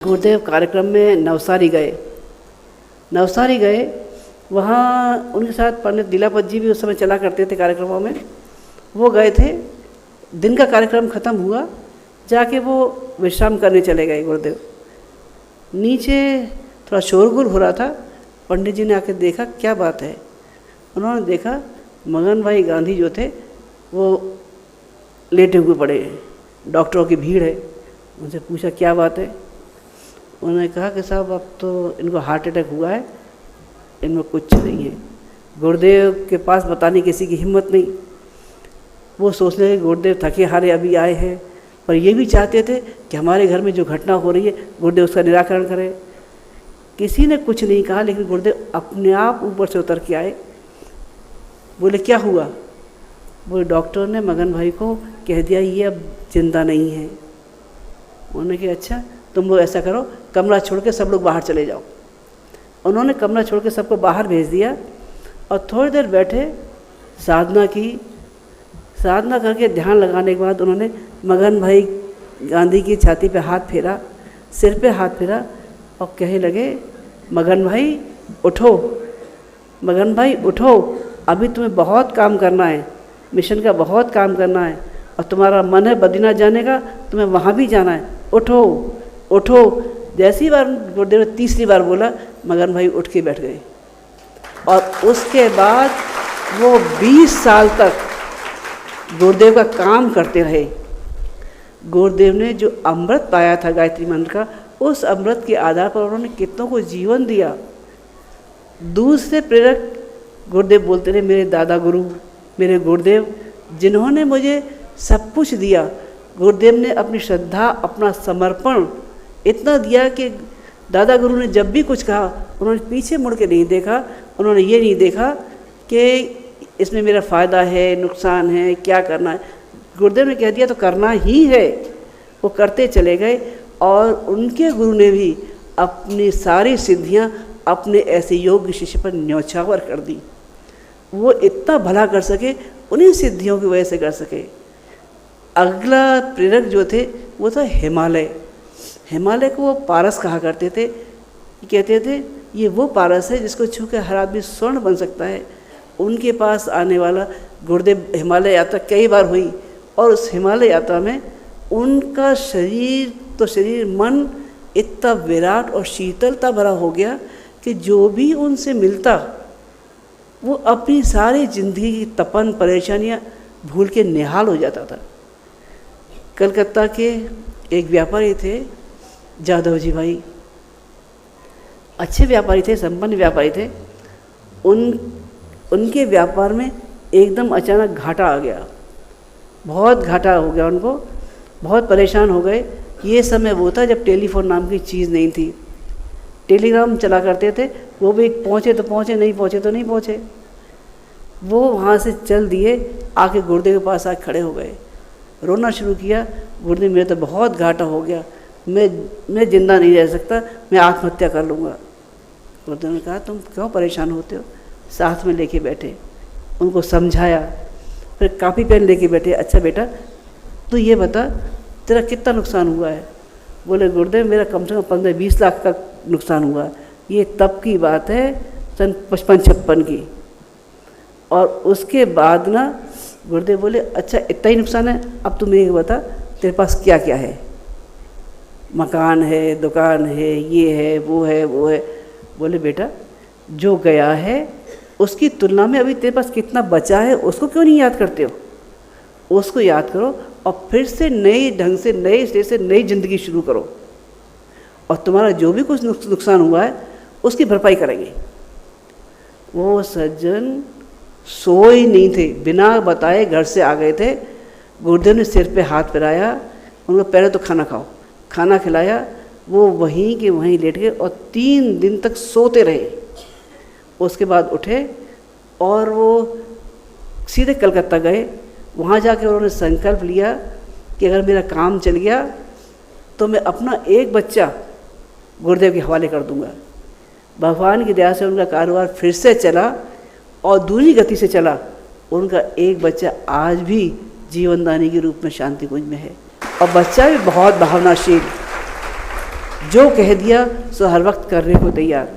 गुरुदेव कार्यक्रम में नवसारी गए। वहाँ उनके साथ पंडित दिलापत जी भी उस समय चला करते थे कार्यक्रमों में। वो गए थे, दिन का कार्यक्रम ख़त्म हुआ, जाके वो विश्राम करने चले गए। गुरुदेव नीचे थोड़ा शोरगुल हो रहा था। पंडित जी ने आके देखा क्या बात है। उन्होंने देखा मगन भाई गांधी जो थे वो लेटे हुए पड़े हैं, डॉक्टरों की भीड़ है। उनसे पूछा क्या बात है। उन्होंने कहा कि साहब अब तो इनको हार्ट अटैक हुआ है, इनमें कुछ नहीं है। गुरुदेव के पास बताने किसी की हिम्मत नहीं। वो सोचने लगे गुरुदेव थके हारे अभी आए हैं, पर ये भी चाहते थे कि हमारे घर में जो घटना हो रही है गुरुदेव उसका निराकरण करें। किसी ने कुछ नहीं कहा, लेकिन गुरुदेव अपने आप ऊपर से उतर के आए। बोले क्या हुआ। बोले डॉक्टर ने मगन भाई को कह दिया ये अब जिंदा नहीं है। उन्होंने कहा अच्छा तुम लोग ऐसा करो, कमरा छोड़ के सब लोग बाहर चले जाओ। उन्होंने कमरा छोड़ के सबको बाहर भेज दिया और थोड़ी देर बैठे साधना की। साधना करके ध्यान लगाने के बाद उन्होंने मगन भाई गांधी की छाती पे हाथ फेरा, सिर पे हाथ फेरा और कहने लगे मगन भाई उठो, मगन भाई उठो, अभी तुम्हें बहुत काम करना है, मिशन का बहुत काम करना है और तुम्हारा मन है बद्रीनाथ जाने का, तुम्हें वहाँ भी जाना है, उठो उठो। जैसी बार गुरुदेव ने तीसरी बार बोला मगन भाई उठ के बैठ गए। और उसके बाद वो 20 साल तक गुरुदेव का काम करते रहे। गुरुदेव ने जो अमृत पाया था गायत्री मंत्र का, उस अमृत के आधार पर उन्होंने कितनों को जीवन दिया। दूसरे प्रेरक गुरुदेव बोलते रहे मेरे दादा गुरु, मेरे गुरुदेव जिन्होंने मुझे सब कुछ दिया। गुरुदेव ने अपनी श्रद्धा, अपना समर्पण इतना दिया कि दादा गुरु ने जब भी कुछ कहा उन्होंने पीछे मुड़ के नहीं देखा। उन्होंने ये नहीं देखा कि इसमें मेरा फ़ायदा है, नुकसान है, क्या करना है। गुरुदेव ने कह दिया तो करना ही है। वो करते चले गए और उनके गुरु ने भी अपनी सारी सिद्धियां अपने ऐसे योग्य शिष्य पर न्यौछावर कर दी। वो इतना भला कर सके, उन्हीं सिद्धियों की वजह से कर सके। अगला प्रेरक जो थे वो था हिमालय। हिमालय को वो पारस कहा करते थे। कहते थे ये वो पारस है जिसको छू के हर आदमी स्वर्ण बन सकता है। उनके पास आने वाला गुरुदेव हिमालय यात्रा कई बार हुई और उस हिमालय यात्रा में उनका शरीर मन इतना विराट और शीतलता भरा हो गया कि जो भी उनसे मिलता वो अपनी सारी जिंदगी की तपन परेशानियां भूल के निहाल हो जाता था। कलकत्ता के एक व्यापारी थे जादव जी भाई, अच्छे व्यापारी थे, संपन्न व्यापारी थे। उनके व्यापार में एकदम अचानक घाटा आ गया, बहुत घाटा हो गया उनको, बहुत परेशान हो गए। ये समय वो था जब टेलीफोन नाम की चीज़ नहीं थी। टेलीग्राम चला करते थे, वो भी पहुँचे तो पहुँचे, नहीं पहुँचे तो नहीं पहुँचे। वो वहाँ से चल दिए, आके गुरुदेव के पास आके खड़े हो गए, रोना शुरू किया। गुरुदेव मेरे तो बहुत घाटा हो गया, मैं जिंदा नहीं रह सकता, मैं आत्महत्या कर लूँगा। गुरुदेव ने कहा तुम क्यों परेशान होते हो। साथ में लेके बैठे, उनको समझाया, फिर कापी पेन लेके बैठे। अच्छा बेटा तू ये बता तेरा कितना नुकसान हुआ है। बोले गुरुदेव मेरा कम से कम 15-20 लाख का नुकसान हुआ। ये तब की बात है सन 55-56 की। और उसके बाद ना गुरुदेव बोले अच्छा इतना ही नुकसान है, अब तुम ये बता तेरे पास क्या क्या है। मकान है, दुकान है, ये है, वो है, वो है। बोले बेटा जो गया है उसकी तुलना में अभी तेरे पास कितना बचा है उसको क्यों नहीं याद करते हो। उसको याद करो और फिर से नए ढंग से, नए सिरे से नई जिंदगी शुरू करो और तुम्हारा जो भी कुछ नुकसान हुआ है उसकी भरपाई करेंगे। वो सज्जन सोए नहीं थे, बिना बताए घर से आ गए थे। गुरुदेव ने सिर पे हाथ फिराया, उनको पहले तो खाना खाओ, खाना खिलाया। वो वहीं के वहीं लेट गए और 3 दिन तक सोते रहे। उसके बाद उठे और वो सीधे कलकत्ता गए। वहाँ जाकर उन्होंने संकल्प लिया कि अगर मेरा काम चल गया तो मैं अपना एक बच्चा गुरुदेव के हवाले कर दूंगा। भगवान की दया से उनका कारोबार फिर से चला और दूसरी गति से चला। उनका एक बच्चा आज भी जीवनदानी के रूप में शांति कुंज में है और बच्चा भी बहुत भावनाशील। जो कह दिया सो हर वक्त करने को तैयार।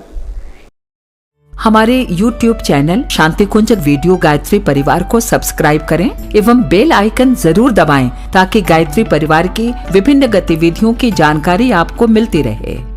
हमारे YouTube चैनल शांति कुंज वीडियो गायत्री परिवार को सब्सक्राइब करें एवं बेल आइकन जरूर दबाएं ताकि गायत्री परिवार की विभिन्न गतिविधियों की जानकारी आपको मिलती रहे।